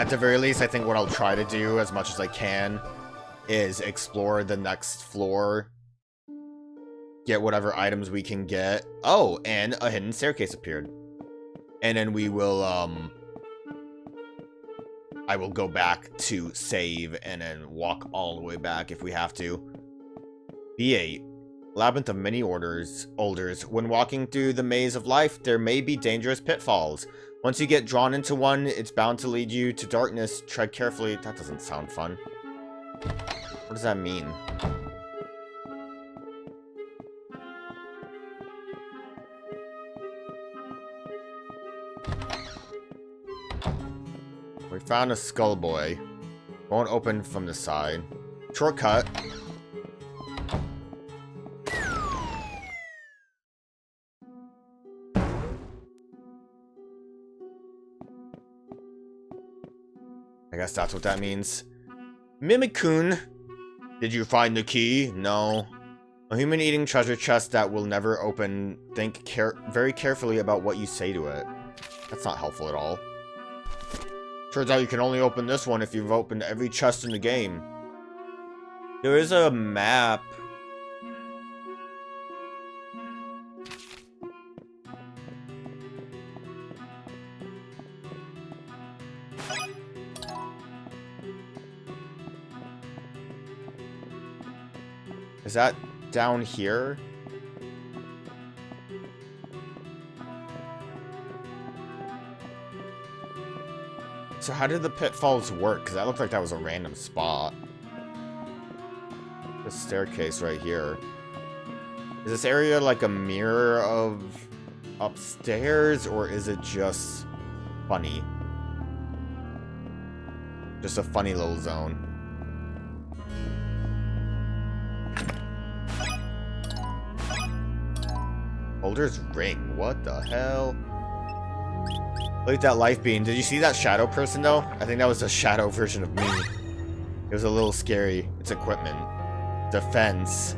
At the very least, I think what I'll try to do as much as I can is explore the next floor. Get whatever items we can get. Oh, and a hidden staircase appeared. And then we will, I will go back to save and then walk all the way back if we have to. B8. Labyrinth of many orders. When walking through the maze of life, there may be dangerous pitfalls. Once you get drawn into one, it's bound to lead you to darkness. Tread carefully. That doesn't sound fun. What does that mean? We found a skull boy. Won't open from the side. Shortcut. I guess that's what that means. Mimikun. Did you find the key? No. A human eating treasure chest that will never open. Think very carefully about what you say to it. That's not helpful at all. Turns out you can only open this one if you've opened every chest in the game. There is a map. Is that down here? So how did the pitfalls work? Because that looked like that was a random spot. The staircase right here. Is this area like a mirror of upstairs, or is it just funny? Just a funny little zone. Boulder's ring. What the hell? Look at that life beam. Did you see that shadow person though? I think that was a shadow version of me. It was a little scary. It's equipment. Defense.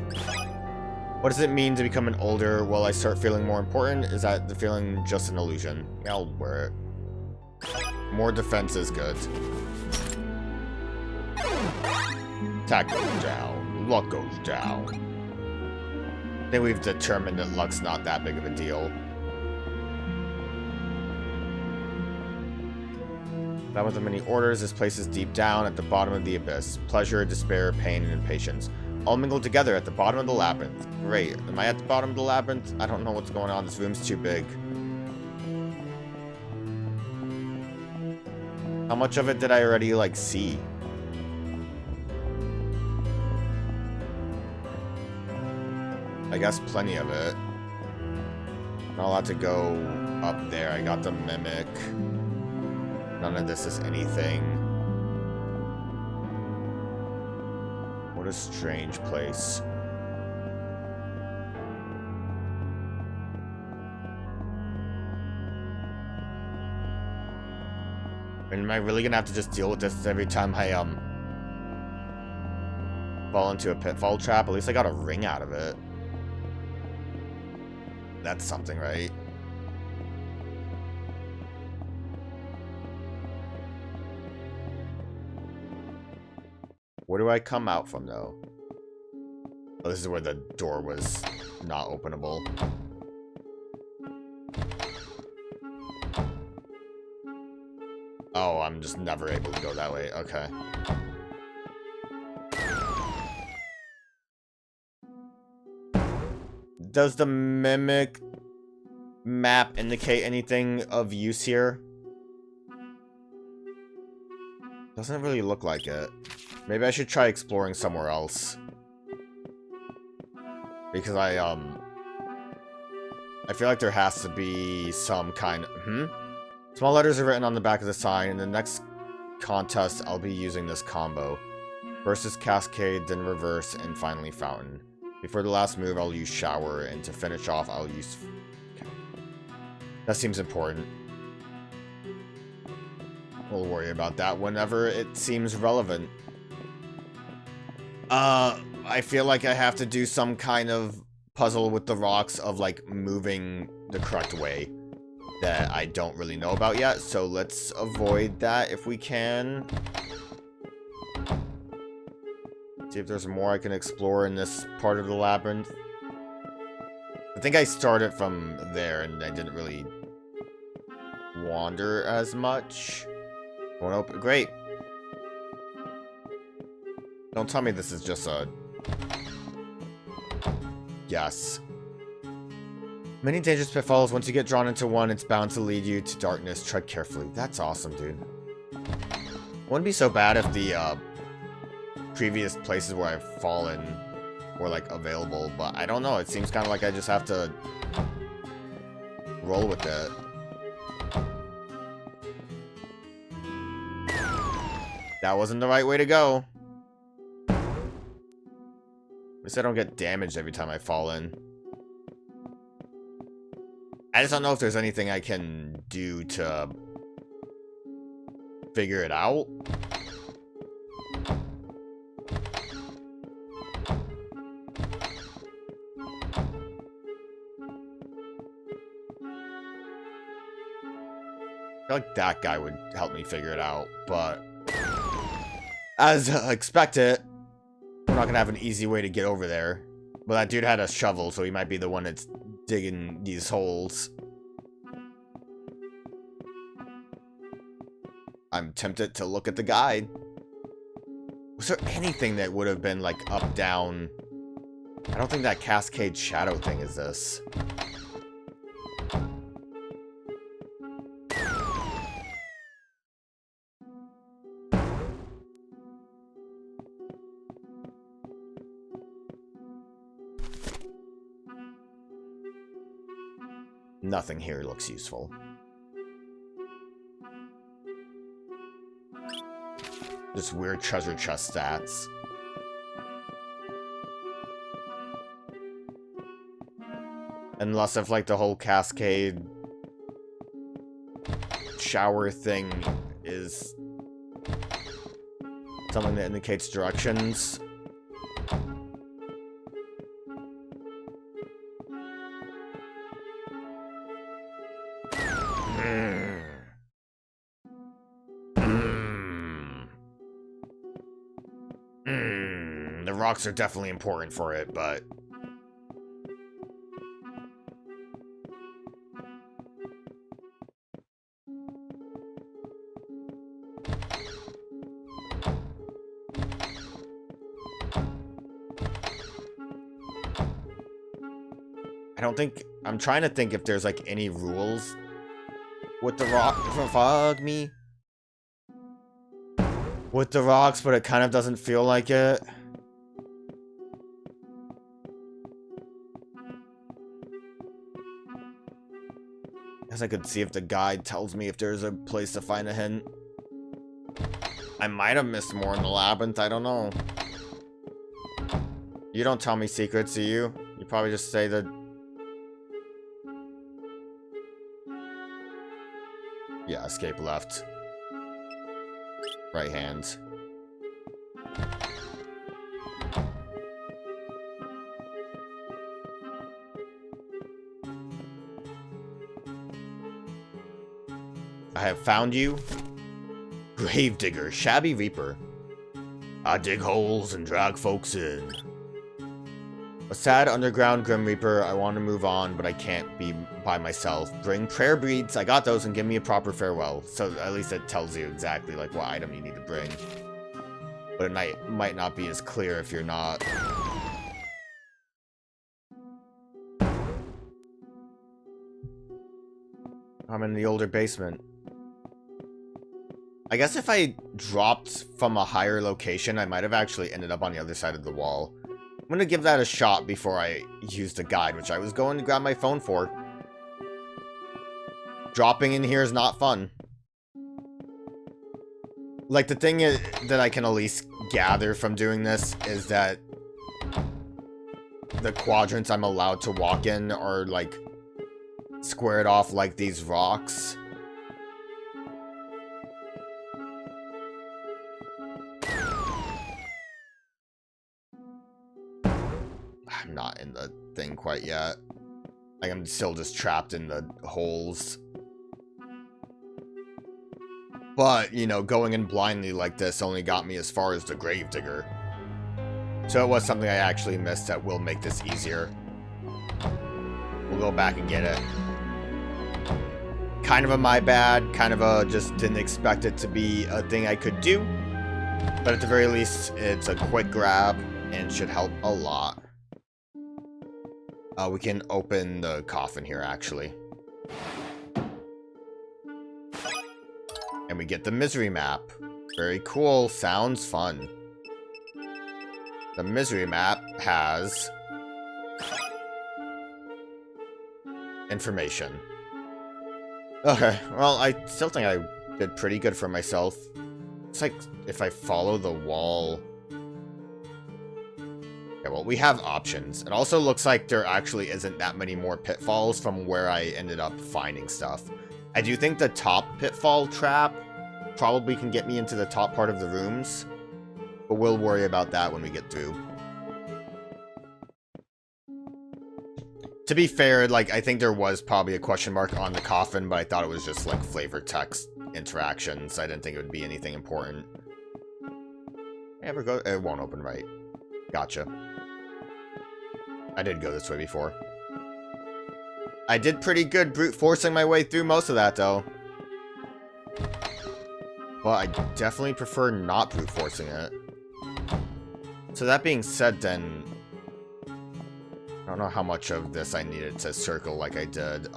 What does it mean to become an older? Will I start feeling more important? Is that the feeling just an illusion? Yeah, I'll wear it. More defense is good. Attack goes down. Luck goes down. I think we've determined that luck's not that big of a deal. Labyrinth of many orders. This place is deep down at the bottom of the abyss. Pleasure, despair, pain, and impatience. All mingled together at the bottom of the labyrinth. Great. Am I at the bottom of the labyrinth? I don't know what's going on. This room's too big. How much of it did I already, like, see? I guess plenty of it. Not allowed to go up there. I got the mimic. None of this is anything. What a strange place. And am I really gonna have to just deal with this every time I fall into a pitfall trap? At least I got a ring out of it. That's something, right? Where do I come out from, though? Oh, this is where the door was not openable. Oh, I'm just never able to go that way. Okay. Does the mimic map indicate anything of use here? Doesn't really look like it. Maybe I should try exploring somewhere else. Because I feel like there has to be some kind of... Small letters are written on the back of the sign. In the next contest, I'll be using this combo. First is Cascade, then Reverse, and finally Fountain. Before the last move, I'll use Shower, and to finish off, I'll use... Okay. That seems important. We'll worry about that whenever it seems relevant. I feel like I have to do some kind of puzzle with the rocks of, like, moving the correct way. that I don't really know about yet, so let's avoid that if we can. See if there's more I can explore in this part of the labyrinth. I think I started from there and I didn't really wander as much. Won't open. Great. Don't tell me this is just a... Yes. Many dangerous pitfalls. Once you get drawn into one, it's bound to lead you to darkness. Tread carefully. That's awesome, dude. Wouldn't be so bad if the previous places where I've fallen were, like, available, but I don't know. It seems kind of like I just have to roll with it. That wasn't the right way to go. At least I don't get damaged every time I fall in. I just don't know if there's anything I can do to figure it out. I feel like that guy would help me figure it out, but as expected, we're not going to have an easy way to get over there. But that dude had a shovel, so he might be the one that's digging these holes. I'm tempted to look at the guide. Was there anything that would have been, like, up, down? I don't think that cascade shadow thing is this. Nothing here looks useful. Just weird treasure chest stats. Unless if, like, the whole cascade shower thing is something that indicates directions. The rocks are definitely important for it, but... I don't think... I'm trying to think if there's, like, any rules with the rock... Fuck me. With the rocks, but it kind of doesn't feel like it. Guess I could see if the guide tells me if there's a place to find a hint. I might have missed more in the labyrinth, I don't know. You don't tell me secrets, do you? You probably just say that... Yeah, escape left. Right hand. I have found you. Gravedigger, shabby reaper. I dig holes and drag folks in. A sad underground grim reaper. I want to move on, but I can't be by myself. Bring prayer beads. I got those, and give me a proper farewell. So at least it tells you exactly like what item you need to bring. But it might not be as clear if you're not. I'm in the older basement. I guess if I dropped from a higher location, I might have actually ended up on the other side of the wall. I'm gonna give that a shot before I use the guide, which I was going to grab my phone for. Dropping in here is not fun. Like, the thing is, that I can at least gather from doing this is that the quadrants I'm allowed to walk in are, like, squared off like these rocks. I'm not in the thing quite yet. Like, I'm still just trapped in the holes. But, you know, going in blindly like this only got me as far as the gravedigger. So it was something I actually missed that will make this easier. We'll go back and get it. Kind of a my bad, kind of a just didn't expect it to be a thing I could do. But at the very least, it's a quick grab and should help a lot. We can open the coffin here, actually. And we get the misery map. Very cool. Sounds fun. The misery map has information. Okay, well, I still think I did pretty good for myself. It's like if I follow the wall. Okay, well, we have options. It also looks like there actually isn't that many more pitfalls from where I ended up finding stuff. I do think the top pitfall trap probably can get me into the top part of the rooms, but we'll worry about that when we get through. To be fair, like, I think there was probably a question mark on the coffin, but I thought it was just, like, flavor text interactions. I didn't think it would be anything important. Ever go? It won't open right. Gotcha. I did go this way before. I did pretty good brute forcing my way through most of that, though. Well, I definitely prefer not brute forcing it. So that being said, then, I don't know how much of this I needed to circle like I did.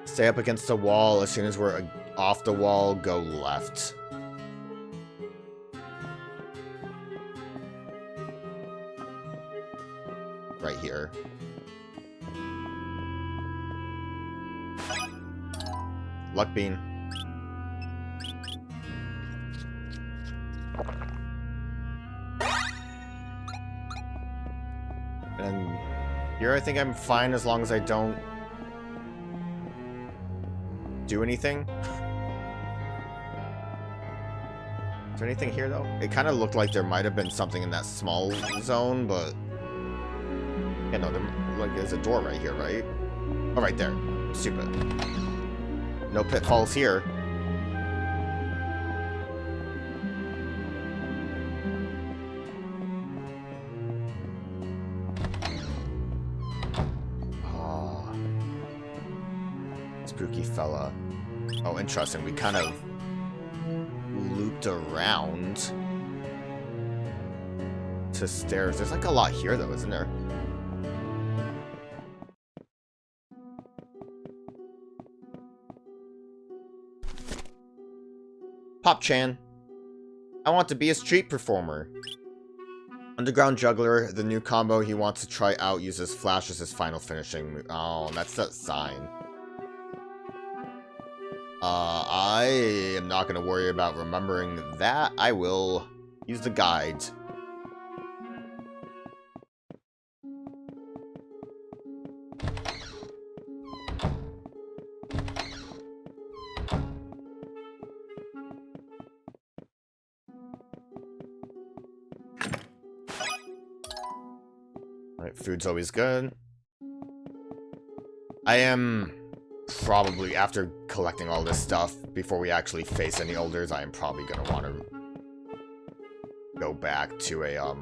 Stay up against the wall. As soon as we're off the wall, go left. Right here. Luck bean. And here I think I'm fine as long as I don't do anything. Is there anything here though? It kind of looked like there might have been something in that small zone, but yeah, no, like there's a door right here, right? Oh, right there. Stupid. No pitfalls here. Oh. Spooky fella. Oh, interesting. We kind of looped around to stairs. There's like a lot here though, isn't there? Pop-chan. I want to be a street performer. Underground juggler, the new combo he wants to try out, uses flash as his final finishing move. Oh, that's that sign. I am not going to worry about remembering that. I will use the guide. Alright, food's always good. I am probably, after collecting all this stuff, before we actually face any elders, I am probably going to want to go back to a,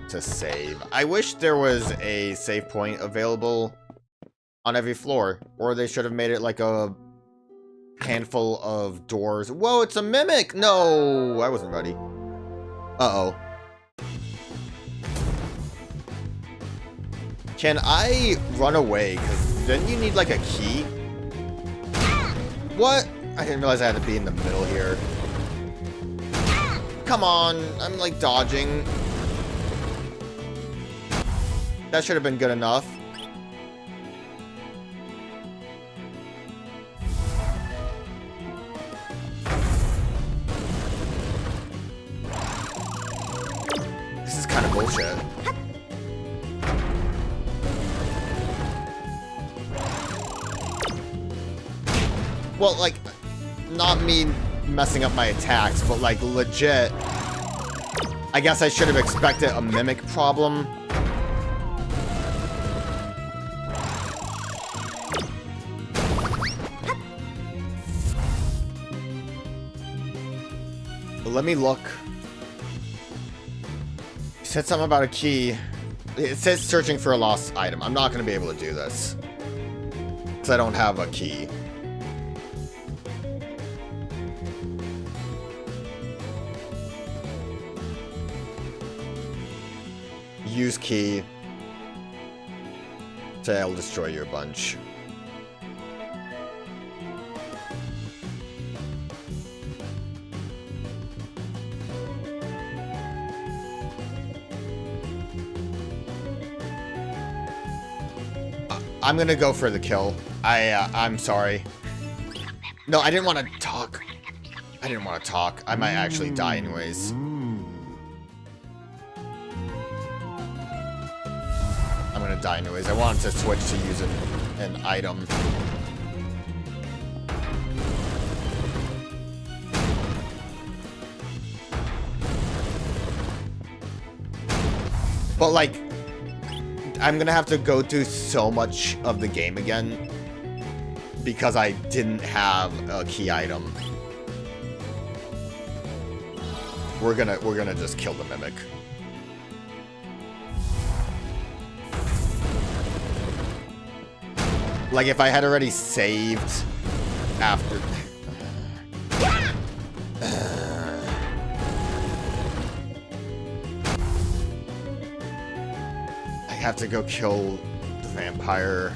to save. I wish there was a save point available on every floor, or they should have made it like a handful of doors. Whoa, it's a mimic! No, I wasn't ready. Uh-oh. Can I run away? Because then you need like a key. What? I didn't realize I had to be in the middle here. Come on. I'm like dodging. That should have been good enough. This is kind of bullshit. Well, like, not me messing up my attacks, but like legit. I guess I should have expected a mimic problem. Let me look. It said something about a key. It says searching for a lost item. I'm not going to be able to do this. Because I don't have a key. Use key. Say I'll destroy your bunch. I'm gonna go for the kill. I'm sorry. No, I didn't want to talk. I didn't want to talk. I might actually die anyways. I'm gonna die anyways. I wanted to switch to using an item. But like, I'm gonna have to go through so much of the game again because I didn't have a key item. We're gonna just kill the mimic. Like if I had already saved after. I have to go kill the vampire.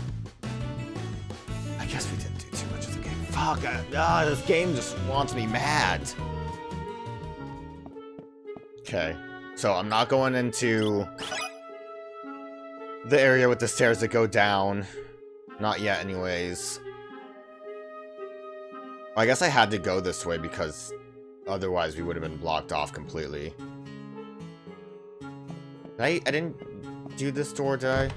I guess we didn't do too much of the game. Fuck, this game just wants me mad. Okay, so I'm not going into the area with the stairs that go down. Not yet, anyways. I guess I had to go this way because otherwise we would have been blocked off completely. I didn't do this door, did I?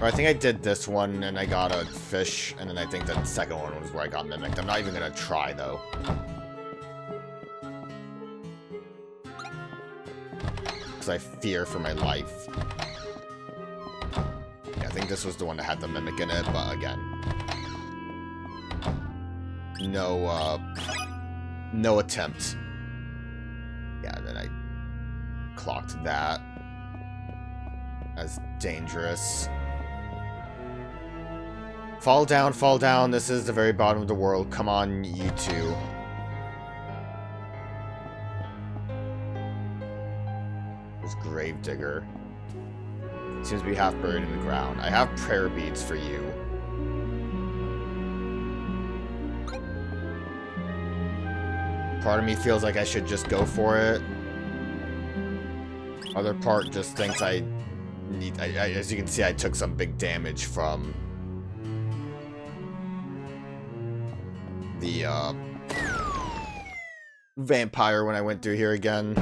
Or I think I did this one and I got a fish, and then I think the second one was where I got mimicked. I'm not even gonna try, though. Because I fear for my life. I think this was the one that had the mimic in it, but again. No attempt. Yeah, then I clocked that as dangerous. Fall down, fall down. This is the very bottom of the world. Come on, you two. There's Gravedigger. Seems to be half buried in the ground. I have prayer beads for you. Part of me feels like I should just go for it. Other part just thinks I need... as you can see, I took some big damage from the vampire when I went through here again.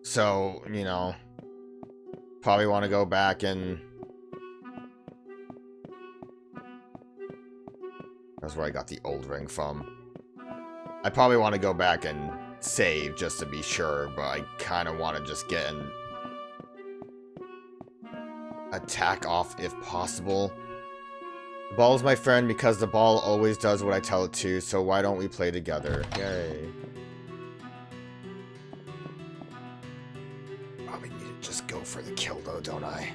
So, you know, probably want to go back and... That's where I got the old ring from. I probably want to go back and save just to be sure, but I kind of want to just get an attack off if possible. The ball is my friend because the ball always does what I tell it to, so why don't we play together? Yay. Probably need to just go for the kill though, don't I?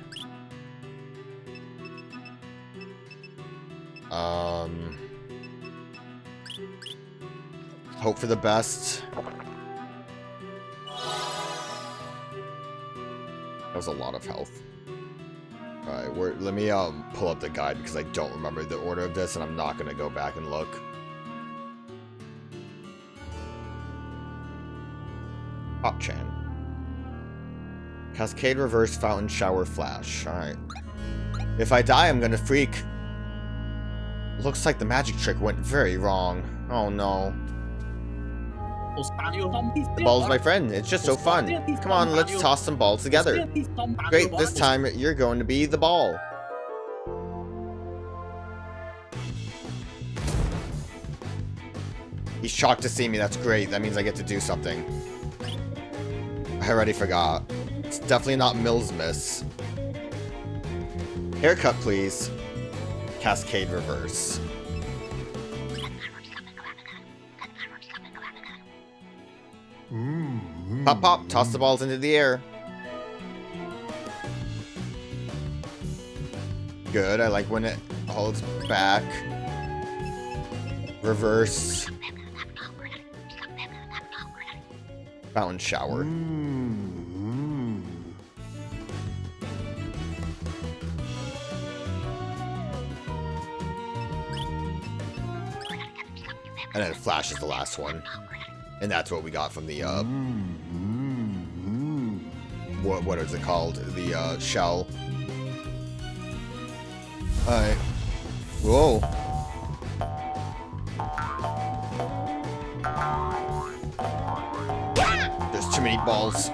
Hope for the best. That was a lot of health. Alright, let me pull up the guide because I don't remember the order of this and I'm not gonna go back and look. Hop-chan. Cascade, reverse, fountain, shower, flash. Alright. If I die, I'm gonna freak. Looks like the magic trick went very wrong. Oh no. The ball's my friend. It's just so fun. Come on, let's toss some balls together. Great, this time you're going to be the ball. He's shocked to see me. That's great. That means I get to do something. I already forgot. It's definitely not Mill's miss. Haircut, please. Cascade reverse. Pop, pop, toss the balls into the air. Good, I like when it holds back. Reverse. Fountain shower. And then flash is the last one. And that's what we got from the, what is it called? The, shell. Alright. Whoa. There's too many balls.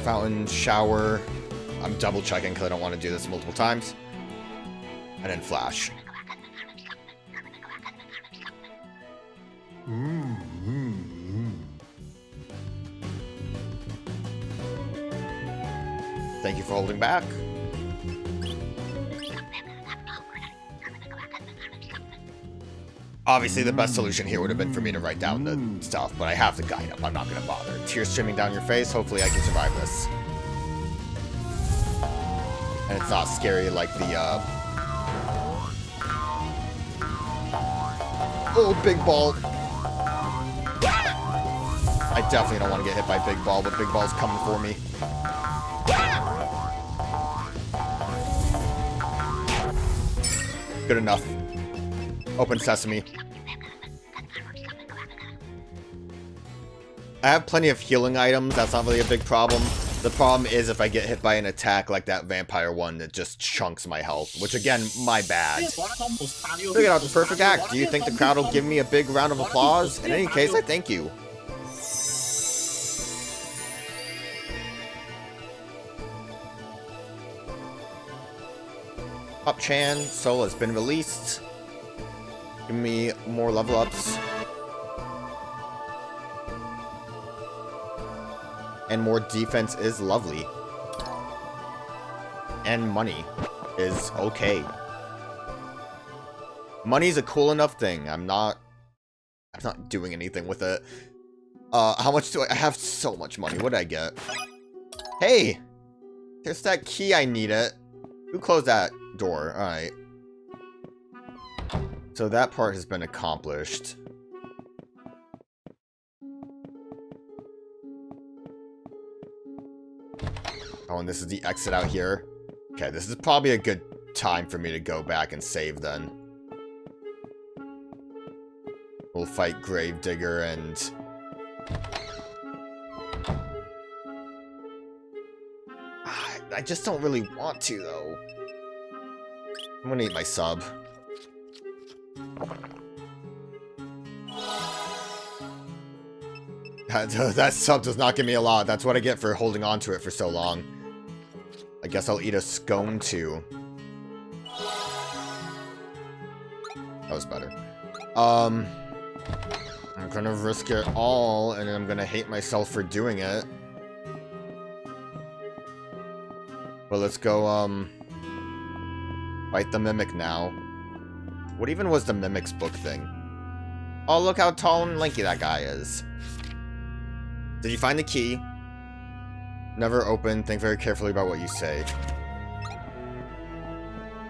Fountain, shower. I'm double checking because I don't want to do this multiple times. And then flash. Thank you for holding back. Obviously, the best solution here would have been for me to write down the stuff, but I have the guide up. I'm not going to bother. Tears streaming down your face. Hopefully, I can survive this. And it's not scary like the, oh, big ball. I definitely don't want to get hit by big ball, but big ball's coming for me. Good enough. Open sesame. I have plenty of healing items. That's not really a big problem. The problem is if I get hit by an attack like that vampire one that just chunks my health. Which, again, my bad. Figured out the perfect act. Do you think the crowd will give me a big round of applause? In any case, I thank you. Up-chan, Soul has been released. Give me more level ups. And more defense is lovely. And money is okay. Money's a cool enough thing. I'm not doing anything with it. How much do I have? So much money. What did I get? Hey! There's that key I needed. Who closed that door? Alright. So that part has been accomplished. Oh, and this is the exit out here. Okay, this is probably a good time for me to go back and save then. We'll fight Gravedigger and... I just don't really want to, though. I'm gonna eat my sub. That sub does not give me a lot. That's what I get for holding on to it for so long. I guess I'll eat a scone, too. That was better. I'm gonna risk it all, and I'm gonna hate myself for doing it. But let's go, fight the Mimic now. What even was the Mimic's book thing? Oh, look how tall and lanky that guy is. Did you find the key? Never open. Think very carefully about what you say.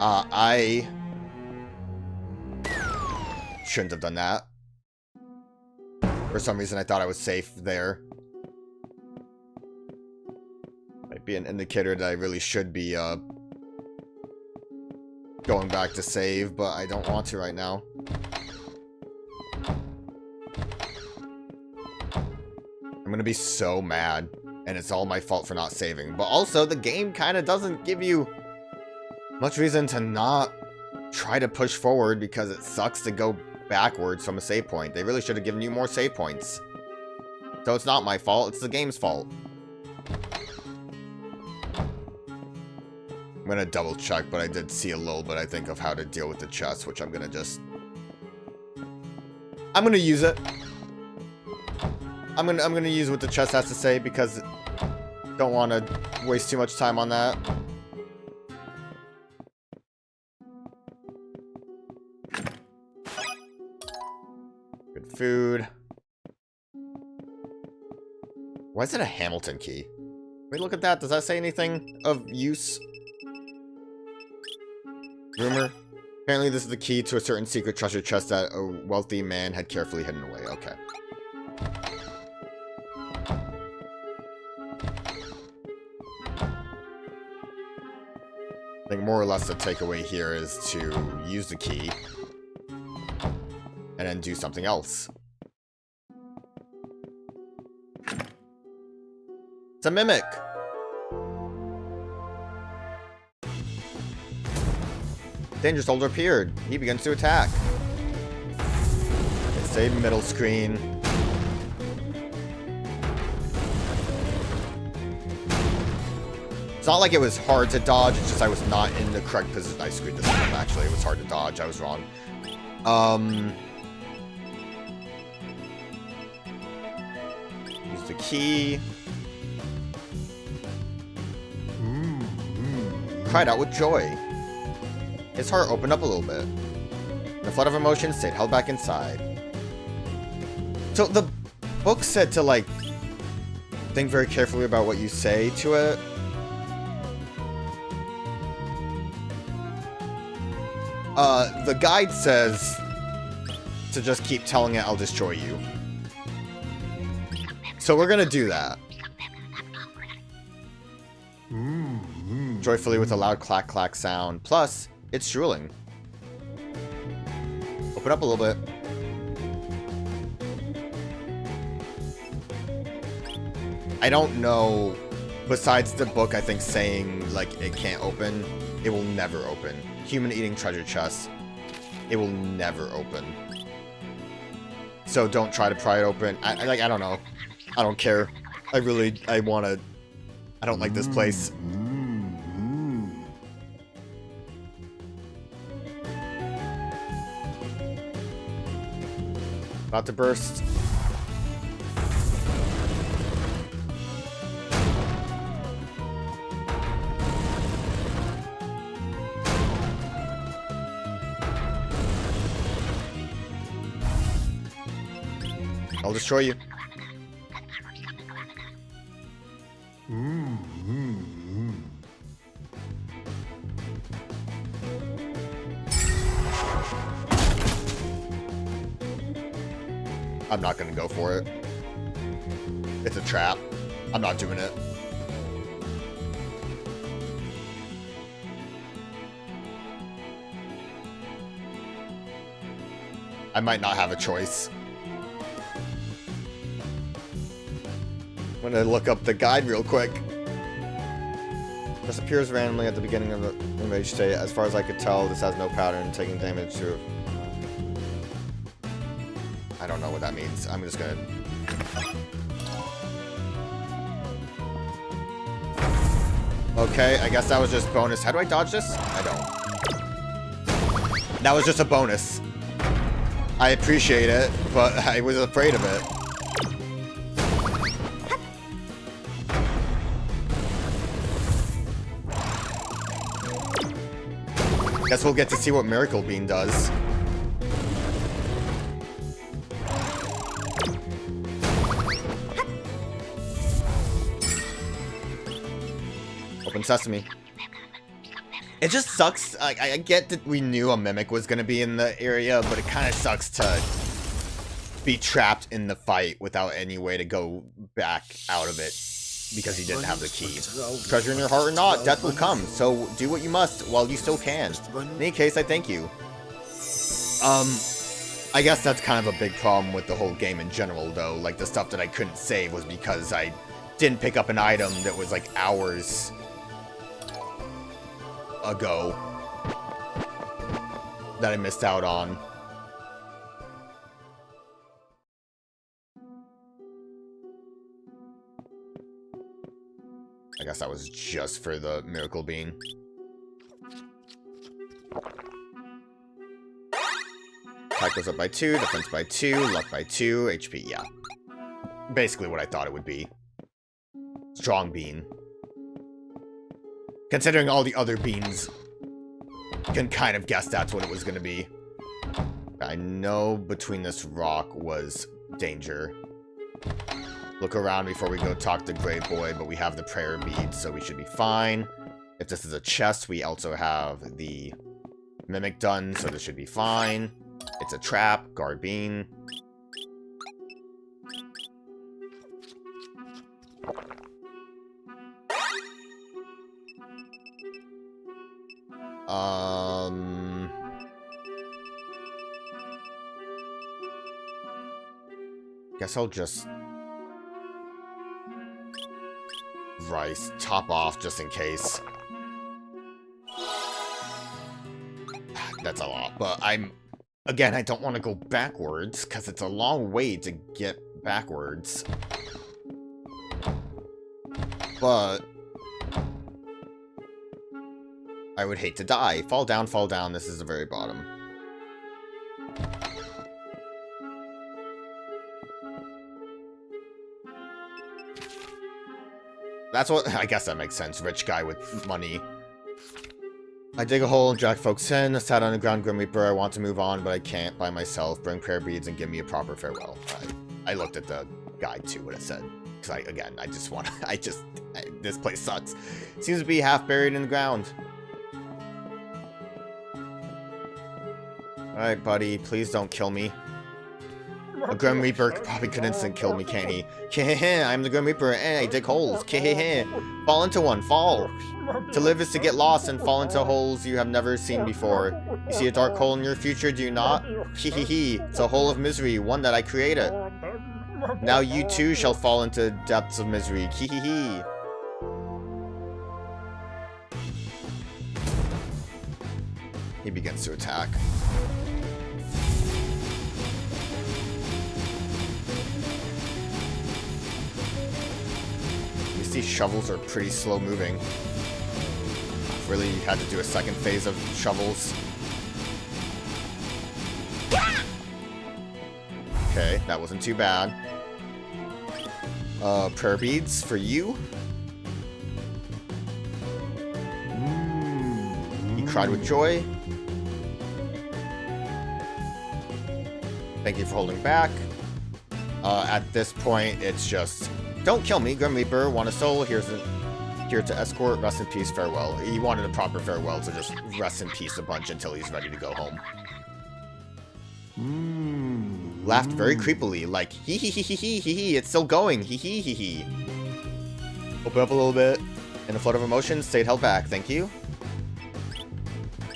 I shouldn't have done that. For some reason, I thought I was safe there. Might be an indicator that I really should be, going back to save, but I don't want to right now. I'm gonna be so mad, and it's all my fault for not saving. But also, the game kind of doesn't give you much reason to not try to push forward because it sucks to go backwards from a save point. They really should have given you more save points. So it's not my fault, it's the game's fault. I'm gonna double check, but I did see a little bit, I think, of how to deal with the chest, which I'm gonna just... I'm gonna use it. I'm gonna use what the chest has to say because Don't want to waste too much time on that. Good food. Why is it a Hamilton key? Wait, look at that. Does that say anything of use? Rumor? Apparently this is the key to a certain secret treasure chest that a wealthy man had carefully hidden away. Okay. I think more or less the takeaway here is to use the key and then do something else. It's a mimic! Danger soldier appeared. He begins to attack. It's a middle screen. It's not like it was hard to dodge, it's just I was not in the correct position. I screwed this up, actually. It was hard to dodge. I was wrong. Use the key. Cried out with joy. His heart opened up a little bit. The flood of emotion stayed held back inside. So the book said to, like, think very carefully about what you say to it. The guide says to just keep telling it, I'll destroy you. So we're gonna do that. Joyfully with a loud clack-clack sound. Plus, it's drooling. Open up a little bit. I don't know. Besides the book, I think saying, like, it can't open, it will never open. Human eating treasure chest. It will never open. So don't try to pry it open. I don't know. I don't care. I don't like this place. About to burst. I'll destroy you. I'm not gonna go for it. It's a trap. I'm not doing it. I might not have a choice. I'm gonna look up the guide real quick. This appears randomly at the beginning of the image state. As far as I could tell, this has no pattern, taking damage to... I don't know what that means. I'm just gonna... Okay, I guess that was just bonus. How do I dodge this? I don't. That was just a bonus. I appreciate it, but I was afraid of it. Guess we'll get to see what Miracle Bean does. Open sesame. It just sucks. I get that we knew a mimic was going to be in the area, but it kind of sucks to be trapped in the fight without any way to go back out of it because you didn't have the key. Treasure in your heart or not, death will come, so do what you must while you still can. In any case, I thank you. I guess that's kind of a big problem with the whole game in general, though. Like, the stuff that I couldn't save was because I didn't pick up an item that was, like, hours ago that I missed out on. I guess that was just for the Miracle Bean. Attack goes up by 2, defense by 2, luck by 2, HP, yeah. Basically what I thought it would be. Strong bean. Considering all the other beans, can kind of guess that's what it was going to be. I know between this rock was danger. Look around before we go talk to Grey Boy, but we have the prayer beads, so we should be fine. If this is a chest, we also have the mimic done, so this should be fine. It's a trap, guard bean. Guess I'll just rice top off just in case. That's a lot, but again, I don't want to go backwards because it's a long way to get backwards. But I would hate to die. Fall down, fall down. This is the very bottom. That's what, I guess that makes sense. Rich guy with money. I dig a hole, drag folks in. I sat on the ground, Grim Reaper. I want to move on, but I can't by myself. Bring prayer beads and give me a proper farewell. I looked at the guide too, what it said. Because I just want to, this place sucks. Seems to be half buried in the ground. Alright, buddy, please don't kill me. A Grim Reaper probably could instant kill me, can't he? I'm the Grim Reaper, I dig holes. Fall into one, fall. To live is to get lost and fall into holes you have never seen before. You see a dark hole in your future, do you not? It's a hole of misery, one that I created. Now you too shall fall into depths of misery. He begins to attack. These shovels are pretty slow moving. Really had to do a second phase of shovels. Okay, that wasn't too bad. Prayer beads for you. He cried with joy. Thank you for holding back. At this point, it's just, don't kill me, Grim Reaper. Want a soul? Here to escort. Rest in peace, farewell. He wanted a proper farewell, so just rest in peace a bunch until he's ready to go home. Laughed very creepily, like hee hee hee hee hee hee hee. It's still going. Hee hee hee hee. Open up a little bit. In a flood of emotion, stayed held back. Thank you.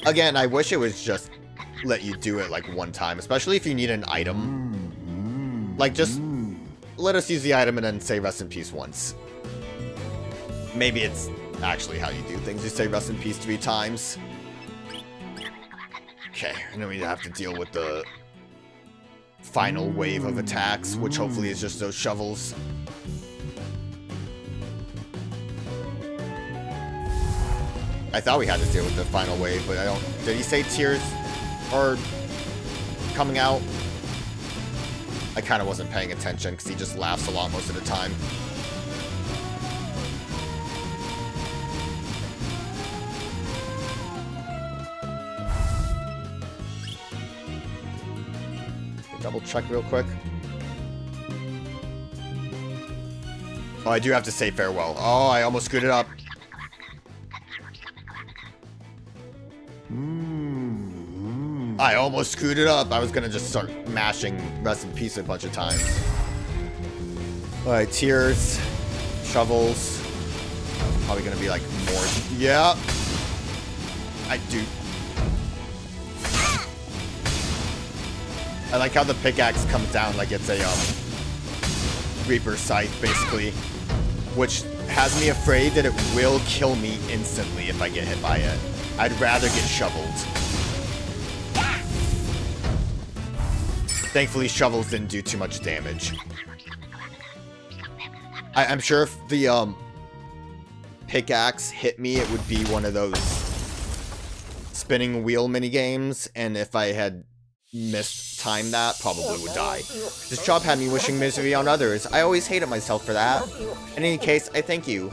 Again, I wish it was just let you do it like one time, especially if you need an item. Like just let us use the item and then say rest in peace once. Maybe it's actually how you do things. You say rest in peace 3 times. Okay, and then we have to deal with the final wave of attacks, which hopefully is just those shovels. I thought we had to deal with the final wave, but I don't... Did he say tears are coming out? I kind of wasn't paying attention because he just laughs a lot most of the time. Double check real quick. Oh, I do have to say farewell. Oh, I almost screwed it up. I almost screwed it up. I was gonna just start mashing rest in peace a bunch of times. Alright, tears, shovels. Probably gonna be like more. Yeah. I do. I like how the pickaxe comes down like it's a Reaper scythe, basically. Which has me afraid that it will kill me instantly if I get hit by it. I'd rather get shoveled. Thankfully, shovels didn't do too much damage. I'm sure if the pickaxe hit me, it would be one of those spinning wheel minigames, and if I had mistime that, probably would die. This job had me wishing misery on others. I always hated myself for that. In any case, I thank you.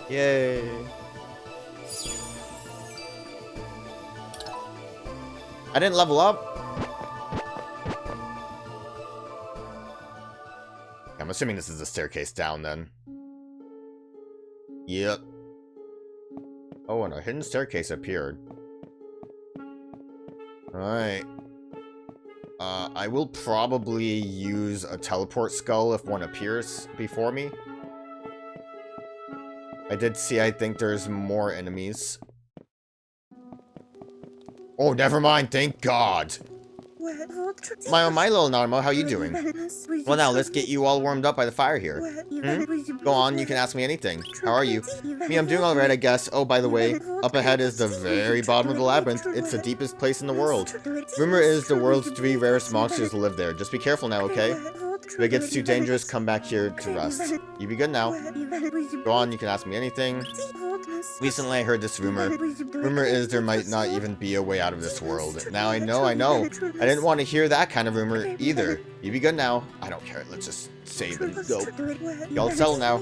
Yay. I didn't level up. I'm assuming this is the staircase down then. Yep. Oh, and a hidden staircase appeared. Alright. I will probably use a teleport skull if one appears before me. I did see, I think there's more enemies. Oh, never mind, thank God. My little Narmo, how you doing? Well now, let's get you all warmed up by the fire here. Go on, you can ask me anything. How are you? Me, I'm doing alright, I guess. Oh, by the way, up ahead is the very bottom of the labyrinth. It's the deepest place in the world. Rumor is the world's 3 rarest monsters live there. Just be careful now, okay? If it gets too dangerous, come back here to rest. You be good now. Go on, you can ask me anything. Recently, I heard this rumor. Rumor is there might not even be a way out of this world. Now I know. I didn't want to hear that kind of rumor either. You be good now. I don't care. Let's just save and go. Y'all settle now.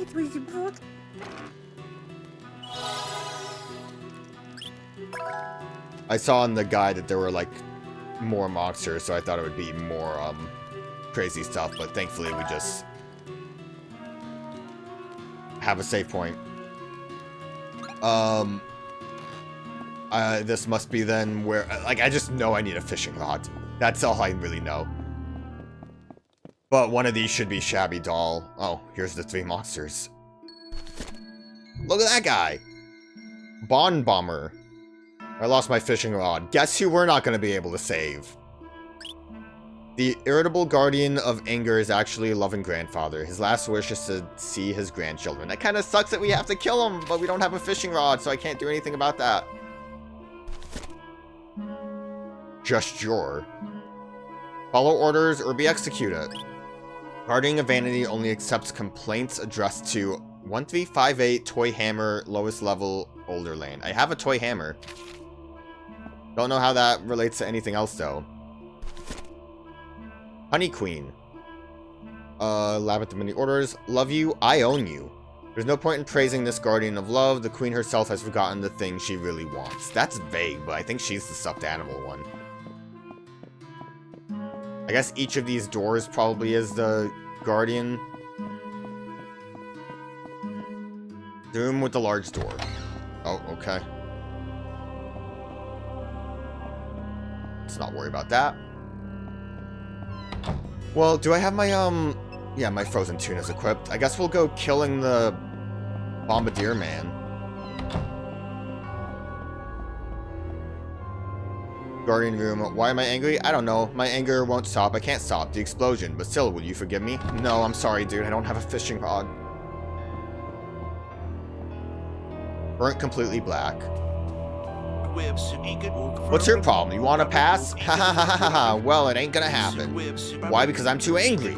I saw in the guide that there were, like, more monsters, so I thought it would be more, crazy stuff, but thankfully we just have a save point. This must be then where, like, I just know I need a fishing rod. That's all I really know. But one of these should be Shabby Doll. Oh, here's the 3 monsters. Look at that guy! Bond Bomber. I lost my fishing rod. Guess who we're not going to be able to save? The irritable guardian of anger is actually a loving grandfather. His last wish is to see his grandchildren. That kind of sucks that we have to kill him, but we don't have a fishing rod, so I can't do anything about that. Gesture. Follow orders or be executed. Guardian of Vanity only accepts complaints addressed to 1358 Toy Hammer, lowest level, Older Lane. I have a toy hammer. Don't know how that relates to anything else, though. Honey Queen. Labyrinth of Many Orders. Love you, I own you. There's no point in praising this guardian of love. The queen herself has forgotten the thing she really wants. That's vague, but I think she's the stuffed animal one. I guess each of these doors probably is the guardian. The room with the large door. Oh, okay. Let's not worry about that. Well, do I have my, yeah, my frozen tunas equipped? I guess we'll go killing the Bombardier Man. Guardian room. Why am I angry? I don't know. My anger won't stop. I can't stop the explosion. But still, will you forgive me? No, I'm sorry, dude. I don't have a fishing rod. Burnt completely black. What's your problem? You want to pass? Ha ha ha ha ha. Well, it ain't gonna happen. Why? Because I'm too angry.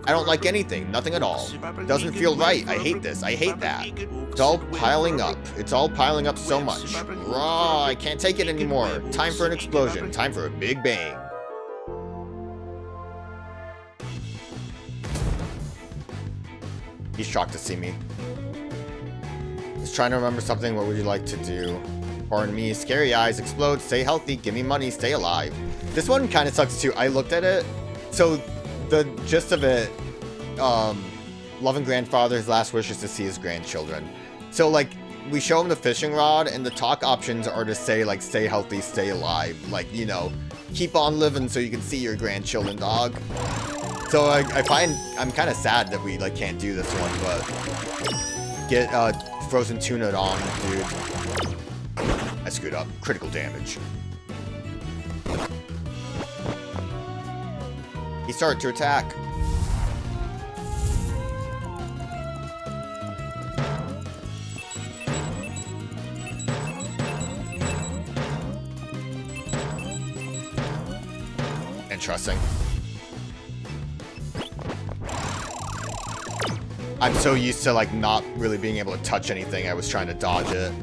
I don't like anything. Nothing at all. It doesn't feel right. I hate this. I hate that. It's all piling up. It's all piling up so much. Raw, I can't take it anymore. Time for an explosion. Time for a big bang. He's shocked to see me. He's trying to remember something. What would you like to do? Pardon me. Scary eyes. Explode. Stay healthy. Give me money. Stay alive. This one kind of sucks too. I looked at it. So the gist of it, loving grandfather's last wish is to see his grandchildren. So like we show him the fishing rod and the talk options are to say like stay healthy, stay alive. Like, you know, keep on living so you can see your grandchildren, dog. So I find I'm kind of sad that we like can't do this one, but get frozen tuna on, dude. I screwed up. Critical damage. He started to attack. Interesting. I'm so used to, like, not really being able to touch anything, I was trying to dodge it.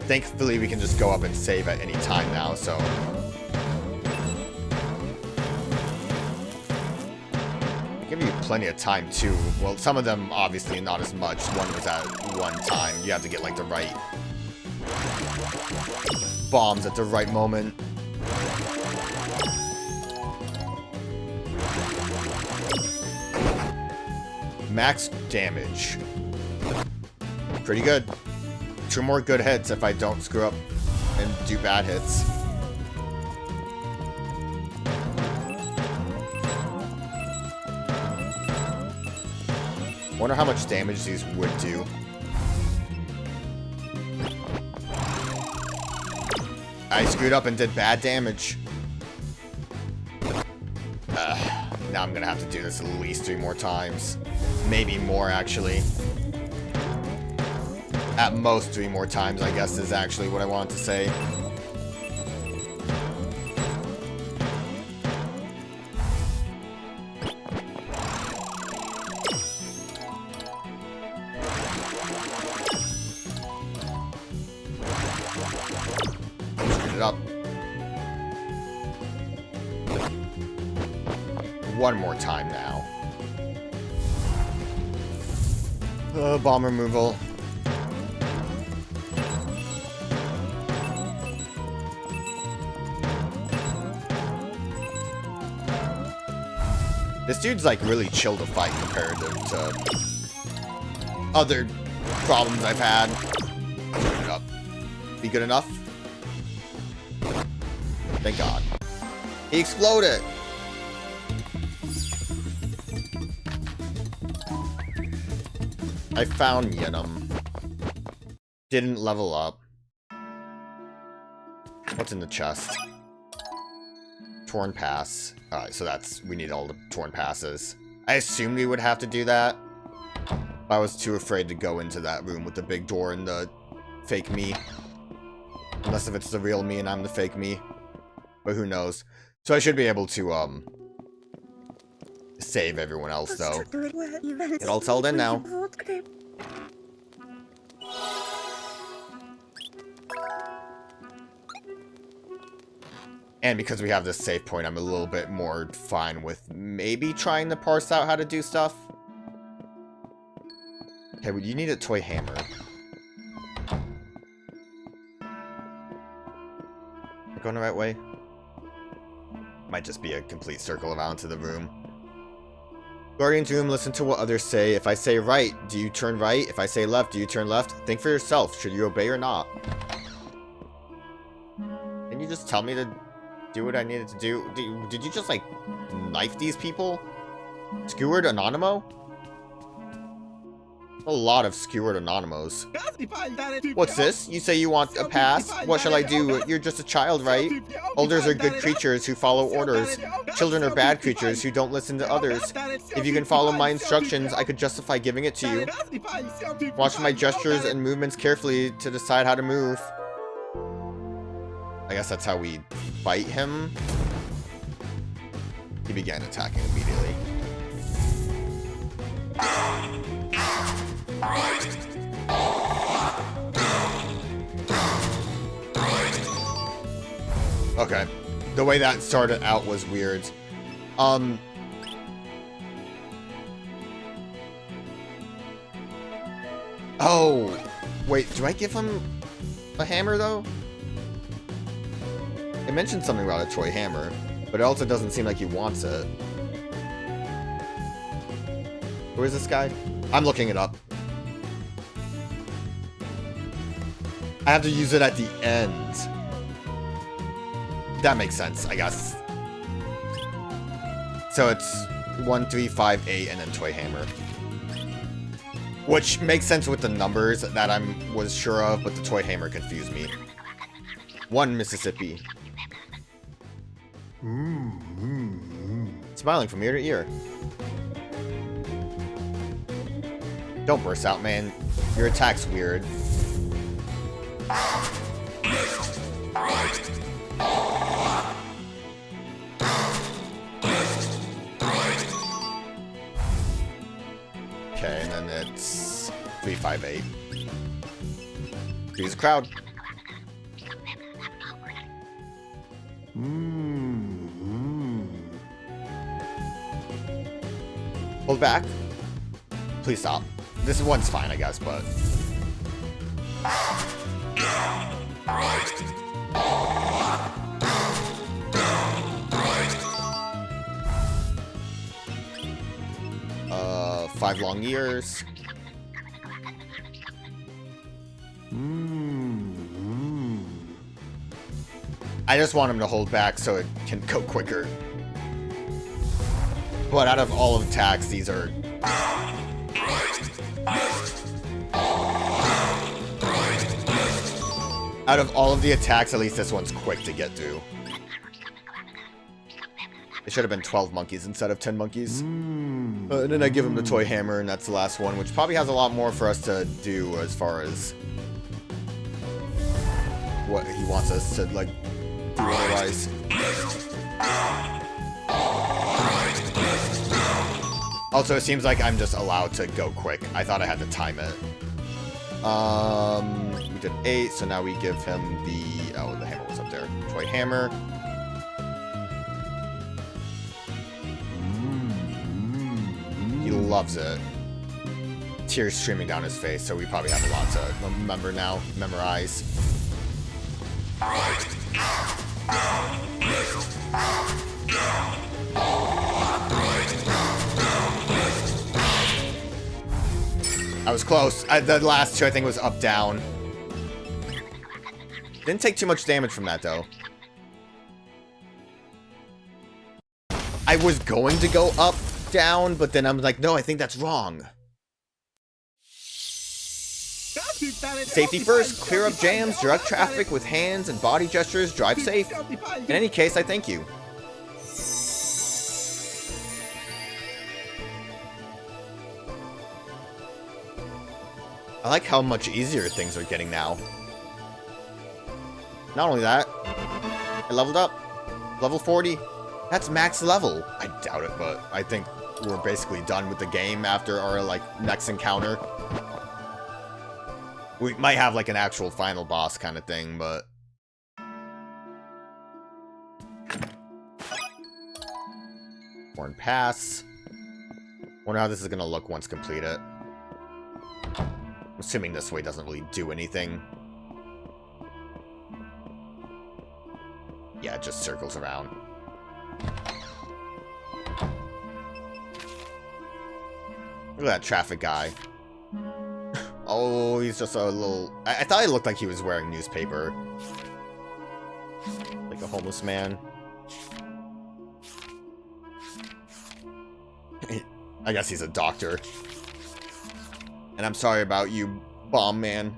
Thankfully, we can just go up and save at any time now, so... Give you plenty of time, too. Well, some of them, obviously, not as much. One was at one time. You have to get, like, the right... bombs at the right moment. Max damage. Pretty good. 2 more good hits if I don't screw up and do bad hits. Wonder how much damage these would do. I screwed up and did bad damage. Now I'm gonna have to do this at least 3 more times. Maybe more, actually. At most 3 more times, I guess, is actually what I wanted to say. Screwed it up. 1 more time now. Bomb removal. This dude's like really chill to fight compared to other problems I've had. Turn it up. Be good enough? Thank God. He exploded! I found Yenum. Didn't level up. What's in the chest? Torn pass. Alright, so that's... we need all the torn passes. I assumed we would have to do that. I was too afraid to go into that room with the big door and the fake me. Unless if it's the real me and I'm the fake me. But who knows. So I should be able to, save everyone else, though. It all settled in now. And because we have this save point, I'm a little bit more fine with maybe trying to parse out how to do stuff. Okay, well, you need a toy hammer. Am I going the right way? Might just be a complete circle around to the room. Guardian's room, listen to what others say. If I say right, do you turn right? If I say left, do you turn left? Think for yourself. Should you obey or not? Can you just tell me to do what I needed to do? Did you just, like, knife these people? Skewered Anonymous? A lot of skewered Anonymous. What's this? You say you want a pass? What shall I do? You're just a child, right? Elders are good creatures who follow orders. Children are bad creatures who don't listen to others. If you can follow my instructions, I could justify giving it to you. Watch my gestures and movements carefully to decide how to move. I guess that's how we fight him. He began attacking immediately. Okay. The way that started out was weird. Oh! Wait, do I give him a hammer, though? It mentioned something about a toy hammer, but it also doesn't seem like he wants it. Who is this guy? I'm looking it up. I have to use it at the end. That makes sense, I guess. So it's 1, 3, 5, 8, and then toy hammer. Which makes sense with the numbers that I was sure of, but the toy hammer confused me. 1 Mississippi. Smiling from ear to ear. Don't burst out, man. Your attack's weird. Okay, and then it's 358. Use a crowd. Hold back. Please stop. This one's fine, I guess, but... 5 long years. I just want him to hold back so it can go quicker. But out of all of attacks, these are... Out of all of the attacks, at least this one's quick to get through. It should have been 12 monkeys instead of 10 monkeys. And then I give him the toy hammer, and that's the last one, which probably has a lot more for us to do as far as what he wants us to, like, do otherwise. Also, it seems like I'm just allowed to go quick. I thought I had to time it. We did 8, so now we give him the... Oh, the hammer was up there. Toy hammer. He loves it. Tears streaming down his face, so we probably have a lot to remember now. Memorize. I was close. The last two, I think, was up, down. Didn't take too much damage from that, though. I was going to go up, down, but then I'm like, no, I think that's wrong. Safety first. Clear up jams, direct traffic with hands and body gestures, drive safe. In any case, I thank you. I like how much easier things are getting now. Not only that, I leveled up. Level 40. That's max level. I doubt it, but I think we're basically done with the game after our, like, next encounter. We might have, like, an actual final boss kind of thing, but... Horn Pass. Wonder how this is gonna look once completed. Assuming this way doesn't really do anything. Yeah, it just circles around. Look at that traffic guy. Oh, he's just a little... I thought he looked like he was wearing newspaper. Like a homeless man. I guess he's a doctor. And I'm sorry about you, bomb man.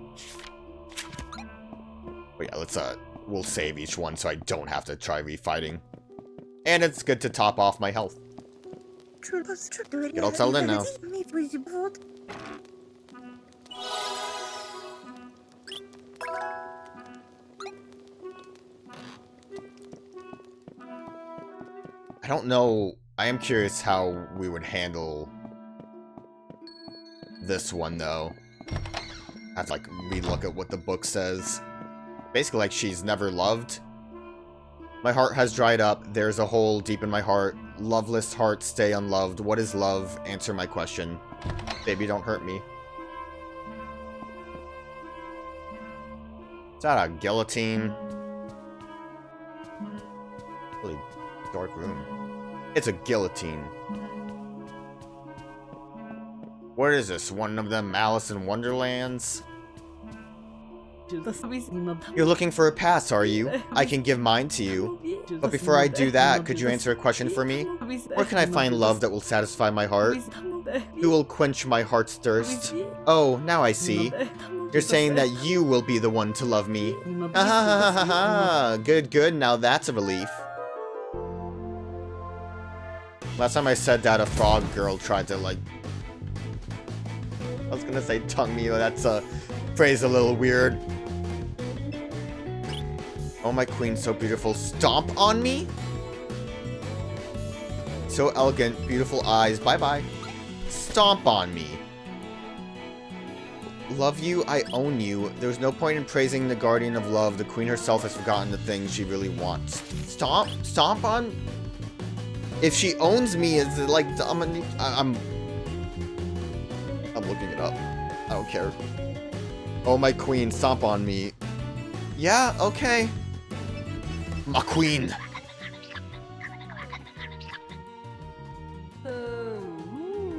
But yeah, let's, we'll save each one so I don't have to try refighting. And it's good to top off my health. Get all settled in now. I don't know. I am curious how we would handle this one, though. I have to, like, relook at what the book says. Basically, like, she's never loved. My heart has dried up. There's a hole deep in my heart. Loveless heart, stay unloved. What is love? Answer my question. Baby, don't hurt me. Is that a guillotine? Really dark room. It's a guillotine. What is this? One of them Alice in Wonderlands? You're looking for a pass, are you? I can give mine to you. But before I do that, could you answer a question for me? Where can I find love that will satisfy my heart? Who will quench my heart's thirst? Oh, now I see. You're saying that you will be the one to love me. Ha ha ha ha ha. Good, good. Now that's a relief. Last time I said that, a frog girl tried to, like... I was gonna say tongue me, but that's a phrase a little weird. Oh, my queen, so beautiful. Stomp on me? So elegant, beautiful eyes. Bye-bye. Stomp on me. love you, I own you. There's no point in praising the guardian of love. The queen herself has forgotten the things she really wants. Stomp on? If she owns me, is it like, I'm looking it up. I don't care. Oh, my queen, stomp on me. Yeah, okay. My queen.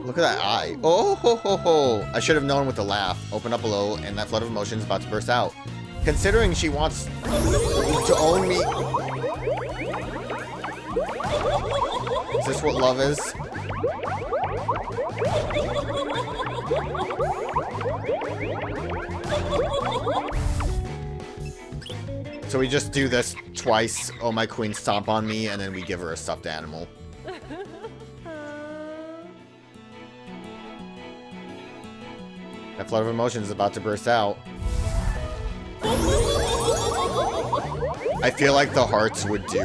Look at that eye. Oh, ho, ho, ho. I should have known with the laugh. Open up below, and that flood of emotion is about to burst out. Considering she wants to own me. Is this what love is? So we just do this twice. Oh, my queen, stomp on me, and then we give her a stuffed animal. That flood of emotion is about to burst out. I feel like the hearts would do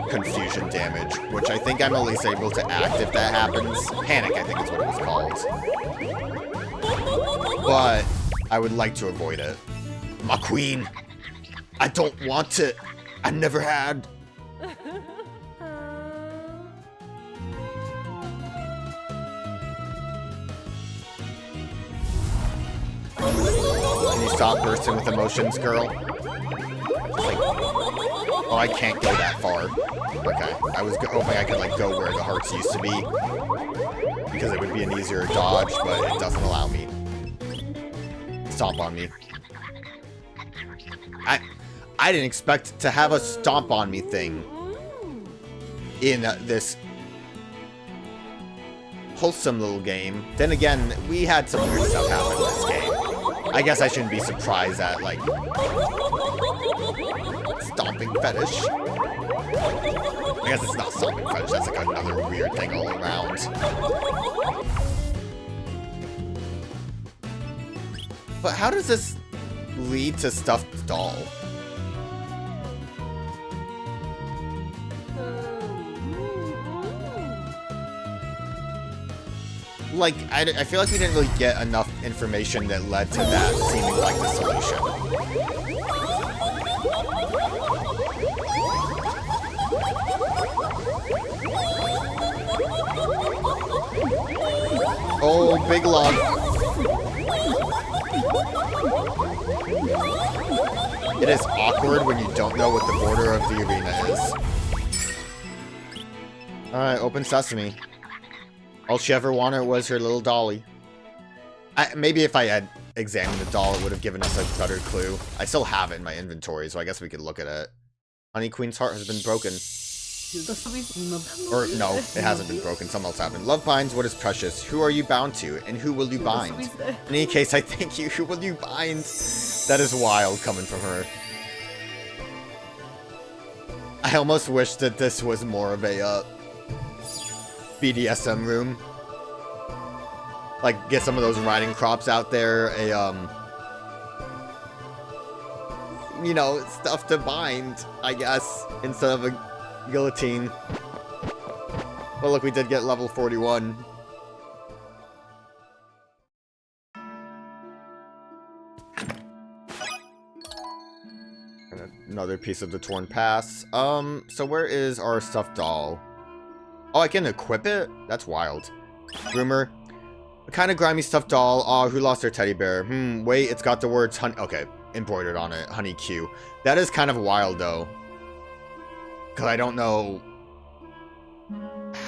confusion damage, which I think I'm at least able to act if that happens. Panic, I think is what it was called. But I would like to avoid it. My queen! I don't want to. I never had. Can you stop bursting with emotions, girl? Like, oh, I can't go that far. Okay, I was hoping I could like go where the hearts used to be, because it would be an easier dodge, but it doesn't allow me. Stomp on me. I didn't expect to have a stomp on me thing in this wholesome little game. Then again, we had some weird stuff happen in this game. I guess I shouldn't be surprised at, like, stomping fetish. I guess it's not stomping fetish, that's like another weird thing all around. But how does this lead to stuffed doll? Like, I feel like we didn't really get enough information that led to that seeming like the solution. Oh, big love. It is awkward when you don't know what the border of the arena is. Alright, open sesame. All she ever wanted was her little dolly. Maybe if I had examined the doll, it would have given us a better clue. I still have it in my inventory, so I guess we could look at it. Honey Queen's heart has been broken. Or, no, it hasn't been broken. Something else happened. Love binds what is precious. Who are you bound to? And who will you bind? In any case, I thank you. Who will you bind? That is wild coming from her. I almost wish that this was more of a, BDSM room. Like, get some of those riding crops out there, you know, stuff to bind, I guess, instead of a guillotine. Well, look, we did get level 41. Another piece of the torn pass. So where is our stuffed doll? Oh, I can equip it? That's wild. Rumor. A kind of grimy stuffed doll. Oh, who lost their teddy bear? Wait, it's got the words honey. Okay, embroidered on it. Honey Q. That is kind of wild, though. Because I don't know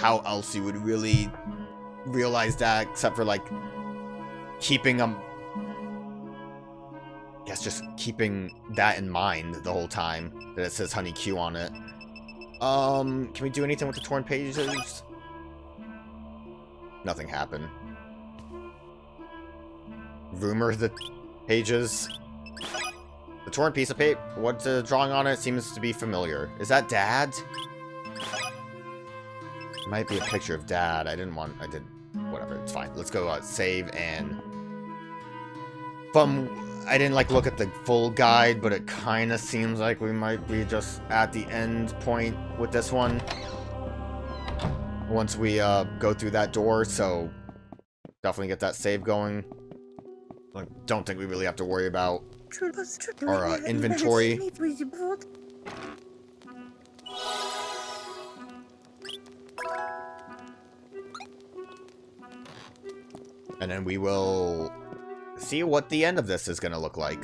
how else you would really realize that, except for, like, keeping them. I guess just keeping that in mind the whole time, that it says Honey Q on it. Can we do anything with the torn pages? Nothing happened. Rumor the pages. The torn piece of paper. What's the drawing on it seems to be familiar. Is that Dad? It might be a picture of Dad. I didn't want. I did. Whatever. It's fine. Let's go save and. I didn't like look at the full guide, but it kind of seems like we might be just at the end point with this one. Once we go through that door, so definitely get that save going. I don't think we really have to worry about our inventory. And then we will see what the end of this is going to look like.